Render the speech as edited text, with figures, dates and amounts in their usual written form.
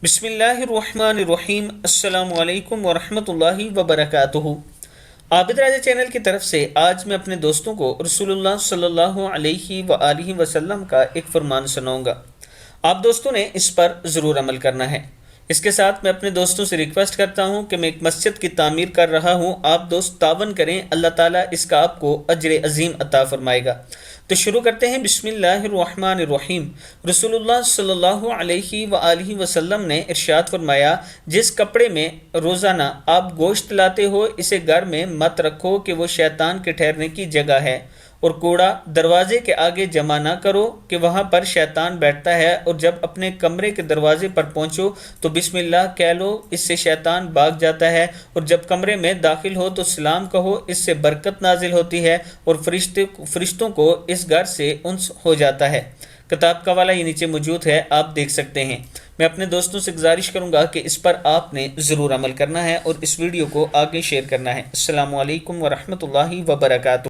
بسم اللہ الرحمن الرحیم۔ السلام علیکم ورحمۃ اللہ وبرکاتہ۔ عابد راجہ چینل کی طرف سے آج میں اپنے دوستوں کو رسول اللہ صلی اللہ علیہ وآلہ وسلم کا ایک فرمان سناؤں گا۔ آپ دوستوں نے اس پر ضرور عمل کرنا ہے۔ اس کے ساتھ میں اپنے دوستوں سے ریکویسٹ کرتا ہوں کہ میں ایک مسجد کی تعمیر کر رہا ہوں، آپ دوست تعاون کریں، اللہ تعالیٰ اس کا آپ کو اجر عظیم عطا فرمائے گا۔ تو شروع کرتے ہیں۔ بسم اللہ الرحمن الرحیم۔ رسول اللہ صلی اللہ علیہ وآلہ وسلم نے ارشاد فرمایا، جس کپڑے میں روزانہ آپ گوشت لاتے ہو اسے گھر میں مت رکھو کہ وہ شیطان کے ٹھہرنے کی جگہ ہے، اور کوڑا دروازے کے آگے جمع نہ کرو کہ وہاں پر شیطان بیٹھتا ہے، اور جب اپنے کمرے کے دروازے پر پہنچو تو بسم اللہ کہہ لو، اس سے شیطان بھاگ جاتا ہے، اور جب کمرے میں داخل ہو تو سلام کہو، اس سے برکت نازل ہوتی ہے اور فرشتوں کو اس گھر سے انس ہو جاتا ہے۔ کتاب کا حوالہ یہ نیچے موجود ہے، آپ دیکھ سکتے ہیں۔ میں اپنے دوستوں سے گزارش کروں گا کہ اس پر آپ نے ضرور عمل کرنا ہے اور اس ویڈیو کو آگے شیئر کرنا ہے۔ السلام علیکم ورحمۃ اللہ وبرکاتہ۔